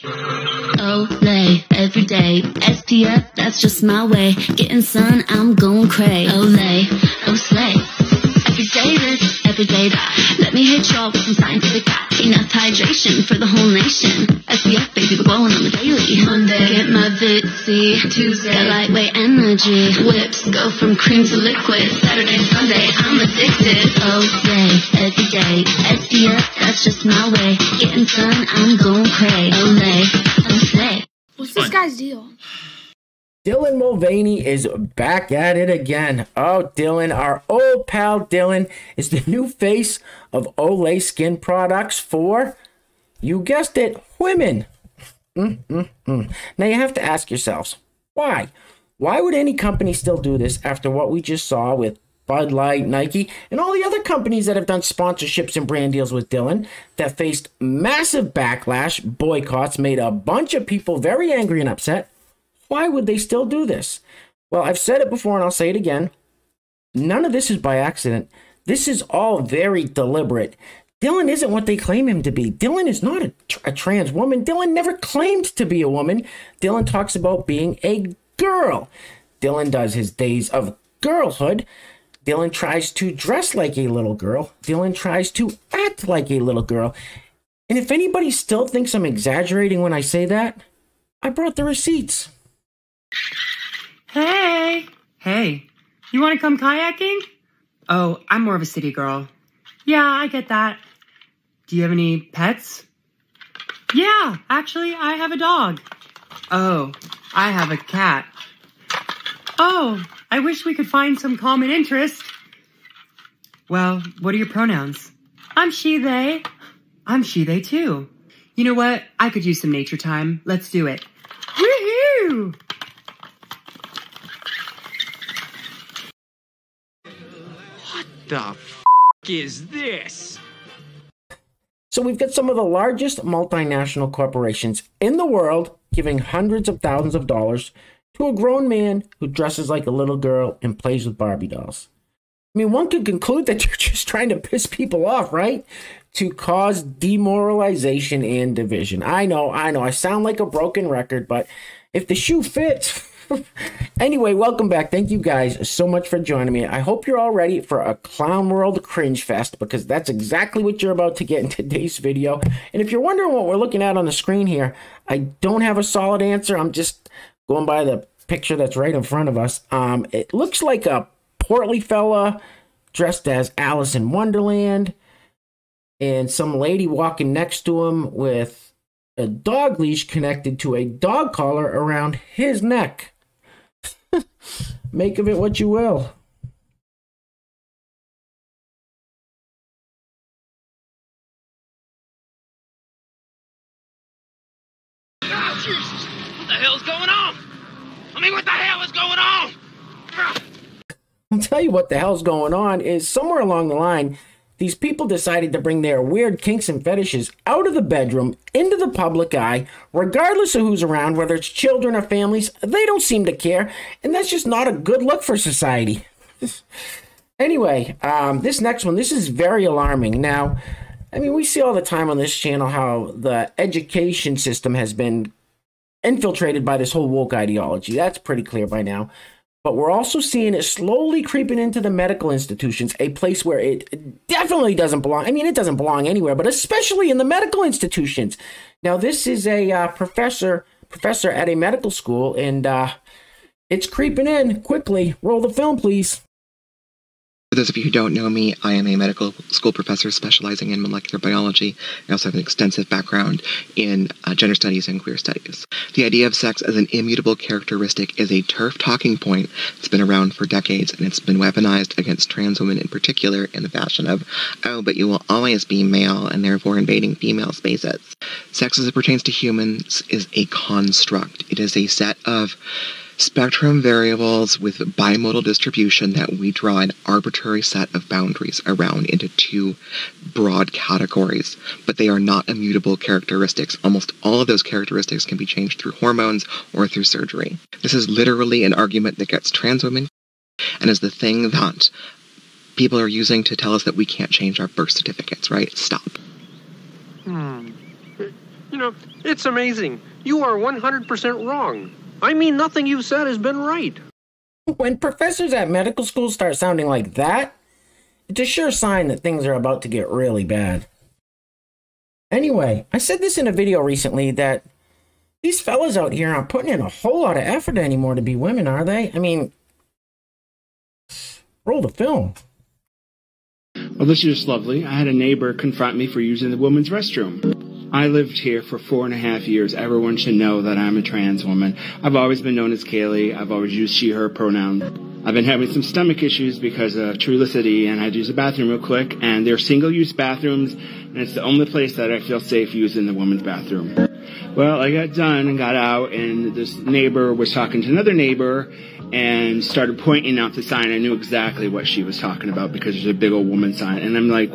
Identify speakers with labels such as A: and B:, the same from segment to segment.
A: Olay, everyday. SPF, that's just my way. Getting sun, I'm going cray. Olay, oh slay. Everyday this, everyday that. Let me hit y'all with some scientific facts. Enough hydration for the whole nation. SPF, baby, we're glowing on the daily. Monday, get my Vitsy. Tuesday, lightweight energy. Whips go from cream to liquid. Saturday, Sunday, I'm addicted. Olay, everyday. SPF, that's just my way. Getting sun, I'm going cray. Olay, oh slay.
B: What's this guy's deal?
C: Dylan Mulvaney is back at it again. Oh, Dylan, our old pal Dylan, is the new face of Olay skin products for, you guessed it, women. Now you have to ask yourselves, why? Why would any company still do this after what we just saw with Bud Light, Nike, and all the other companies that have done sponsorships and brand deals with Dylan that faced massive backlash, boycotts, made a bunch of people very angry and upset? Why would they still do this? Well, I've said it before and I'll say it again. None of this is by accident. This is all very deliberate. Dylan isn't what they claim him to be. Dylan is not a trans woman. Dylan never claimed to be a woman. Dylan talks about being a girl. Dylan does his days of girlhood. Dylan tries to dress like a little girl. Dylan tries to act like a little girl. And if anybody still thinks I'm exaggerating when I say that, I brought the receipts.
D: Hey! Hey, you want to come kayaking? Oh, I'm more of a city girl. Yeah, I get that. Do you have any pets? Yeah, actually, I have a dog. Oh, I have a cat. Oh, I wish we could find some common interest. Well, what are your pronouns? I'm she, they. I'm she, they too. You know what? I could use some nature time. Let's do it. Woohoo!
E: What the f*** is this?
C: So we've got some of the largest multinational corporations in the world giving hundreds of thousands of dollars to a grown man who dresses like a little girl and plays with Barbie dolls. I mean, one could conclude that you're just trying to piss people off, right? To cause demoralization and division. I know, I sound like a broken record, but if the shoe fits... Anyway, welcome back. Thank you guys so much for joining me. I hope you're all ready for a Clown World Cringe Fest, because that's exactly what you're about to get in today's video. And if you're wondering what we're looking at on the screen here, I don't have a solid answer. I'm just going by the picture that's right in front of us. It looks like a portly fella dressed as Alice in Wonderland, and some lady walking next to him with a dog leash connected to a dog collar around his neck. Make of it what you will.
E: Oh, Jesus! What the hell's going on? I mean, what the hell is going on?
C: I'll tell you what the hell's going on is somewhere along the line, these people decided to bring their weird kinks and fetishes out of the bedroom into the public eye, regardless of who's around, whether it's children or families. They don't seem to care, and that's just not a good look for society. Anyway, this next one, this is very alarming. Now, I mean, we see all the time on this channel how the education system has been infiltrated by this whole woke ideology. That's pretty clear by now. But we're also seeing it slowly creeping into the medical institutions, a place where it definitely doesn't belong. I mean, it doesn't belong anywhere, but especially in the medical institutions. Now, this is a professor at a medical school, and it's creeping in quickly. Roll the film, please.
F: For those of you who don't know me, I am a medical school professor specializing in molecular biology. I also have an extensive background in gender studies and queer studies. The idea of sex as an immutable characteristic is a turf talking point that's been around for decades, and it's been weaponized against trans women in particular in the fashion of, oh, but you will always be male and therefore invading female spaces. Sex as it pertains to humans is a construct. It is a set of spectrum variables with bimodal distribution that we draw an arbitrary set of boundaries around into two broad categories, but they are not immutable characteristics. Almost all of those characteristics can be changed through hormones or through surgery. This is literally an argument that gets trans women, and is the thing that people are using to tell us that we can't change our birth certificates, right? Stop.
B: You know, it's amazing. You are 100% wrong. I mean, nothing you've said has been right.
C: When professors at medical school start sounding like that, it's a sure sign that things are about to get really bad. Anyway, I said this in a video recently that these fellas out here aren't putting in a whole lot of effort anymore to be women, are they? I mean, roll the film.
G: Well, this is just lovely. I had a neighbor confront me for using the women's restroom. I lived here for 4.5 years. Everyone should know that I'm a trans woman. I've always been known as Kaylee. I've always used she, her pronoun. I've been having some stomach issues because of Trulicity, and I had to use the bathroom real quick. And they're single-use bathrooms, and it's the only place that I feel safe using the women's bathroom. Well, I got done and got out, and this neighbor was talking to another neighbor and started pointing out the sign. I knew exactly what she was talking about because there's a big old woman sign. And I'm like,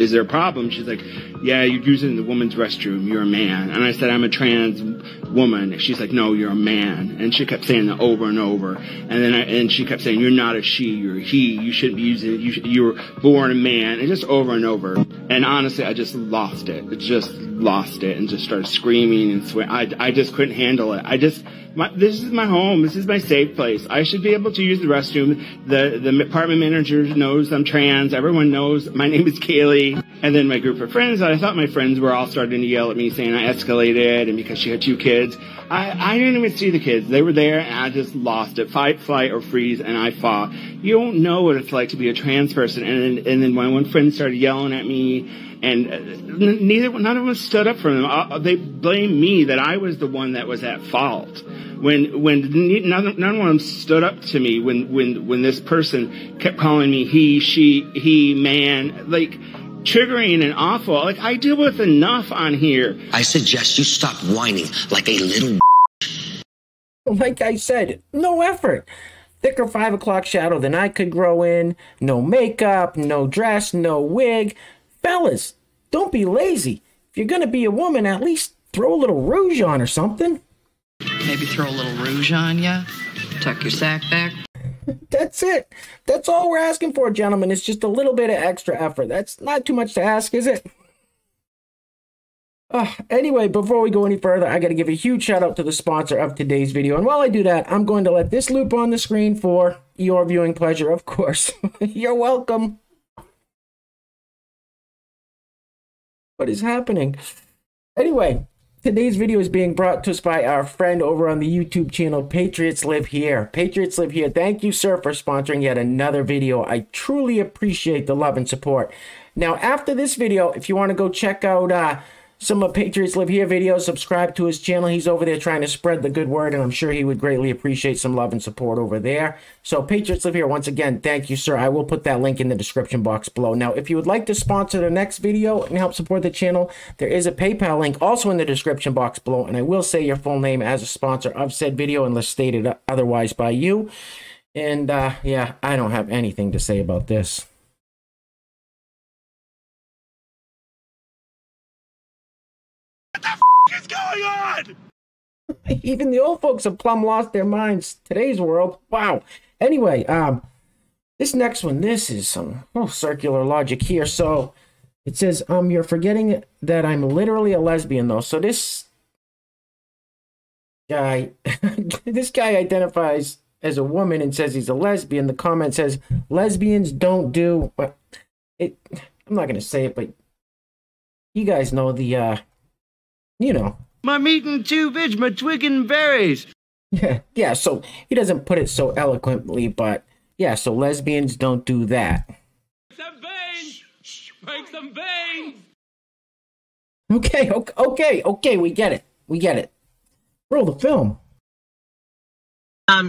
G: is there a problem? She's like, yeah, you're using the woman's restroom. You're a man. And I said, I'm a trans woman. She's like, no, you're a man. And she kept saying that over and over. And she kept saying, you're not a she, you're a he. You shouldn't be using it. You were born a man. And just over and over. And honestly, I just lost it. And just started screaming and swearing. I just couldn't handle it. This is my home. This is my safe place. I should be able to use the restroom. The apartment manager knows I'm trans. Everyone knows my name is Kaylee. And then my group of friends, I thought my friends were all starting to yell at me saying I escalated and because she had 2 kids. I didn't even see the kids. They were there and I just lost it. Fight, flight, or freeze, and I fought. You don't know what it's like to be a trans person. And then when one friend started yelling at me, and none of them stood up for them. They blamed me that I was the one that was at fault. When none of them stood up to me when this person kept calling me he, she, he, man, like triggering and awful. Like I deal with enough on here.
H: I suggest you stop whining like a little.
C: Like I said, no effort. Thicker 5 o'clock shadow than I could grow in. No makeup, no dress, no wig. Fellas, don't be lazy. If you're gonna be a woman, at least throw a little rouge on or something.
I: Maybe throw a little rouge on ya. Tuck your sack back.
C: That's it. That's all we're asking for, gentlemen. It's just a little bit of extra effort. That's not too much to ask, is it? Anyway, before we go any further, I gotta give a huge shout out to the sponsor of today's video. And while I do that, I'm going to let this loop on the screen for your viewing pleasure, of course. You're welcome. What is happening? Anyway, today's video is being brought to us by our friend over on the YouTube channel, Patriots Live Here. Patriots Live Here. Thank you, sir, for sponsoring yet another video. I truly appreciate the love and support. Now, after this video, if you want to go check out some of Patriots Live Here videos, subscribe to his channel. He's over there trying to spread the good word, and I'm sure he would greatly appreciate some love and support over there. So Patriots Live Here, once again, thank you, sir. I will put that link in the description box below. Now, if you would like to sponsor the next video and help support the channel, there is a PayPal link also in the description box below, and I will say your full name as a sponsor of said video unless stated otherwise by you. And yeah, I don't have anything to say about this.
E: What the f is going on?
C: Even the old folks have plumb lost their minds. Today's world. Wow. Anyway, this next one, this is some circular logic here. So it says, you're forgetting that I'm literally a lesbian though. So this guy, this guy identifies as a woman and says he's a lesbian. The comment says, lesbians don't do, well, I'm not going to say it, but you guys know the, you know.
J: My meat and 2 veg, my twig and berries.
C: Yeah, so he doesn't put it so eloquently, but yeah, so lesbians don't do that.
E: Some veins! Break some veins!
C: Okay, we get it. Roll the film.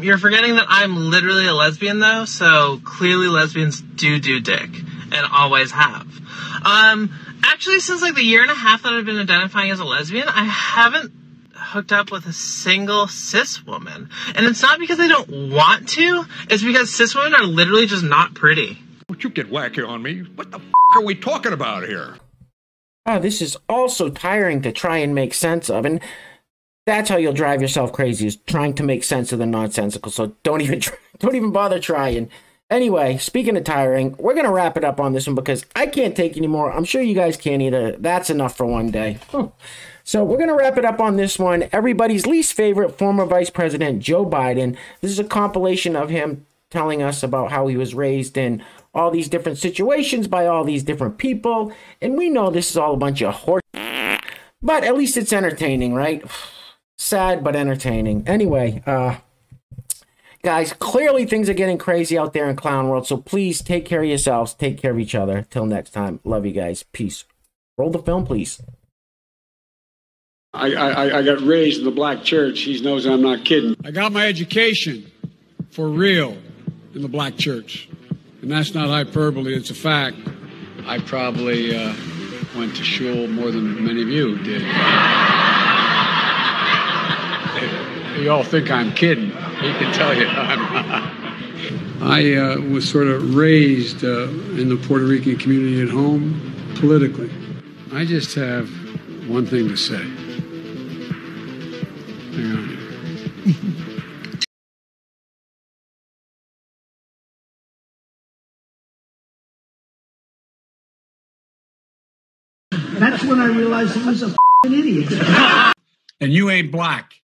K: You're forgetting that I'm literally a lesbian though, so clearly lesbians do dick, and always have. Actually, since like the 1.5 years that I've been identifying as a lesbian, I haven't hooked up with a single cis woman. And it's not because they don't want to, it's because cis women are literally just not pretty.
L: Don't you get wacky on me? What the f are we talking about here?
C: This is also tiring to try and make sense of, and that's how you'll drive yourself crazy, is trying to make sense of the nonsensical, so don't even bother trying. Anyway, speaking of tiring, we're going to wrap it up on this one because I can't take any more. I'm sure you guys can't either. That's enough for one day. So we're going to wrap it up on this one. Everybody's least favorite former Vice President Joe Biden. This is a compilation of him telling us about how he was raised in all these different situations by all these different people. And we know this is all a bunch of horse, but at least it's entertaining, right? Sad, but entertaining. Anyway, guys, clearly things are getting crazy out there in clown world. So please take care of yourselves. Take care of each other. Till next time. Love you guys. Peace. Roll the film, please.
M: I got raised in the black church. He knows I'm not kidding. I got my education for real in the black church. And that's not hyperbole, it's a fact. I probably went to shul more than many of you did. You all think I'm kidding. He can tell you I'm not. I was sort of raised in the Puerto Rican community at home, politically. I just have one thing to say. Hang on.
N: That's when I realized he was a f***ing idiot.
M: And you ain't black.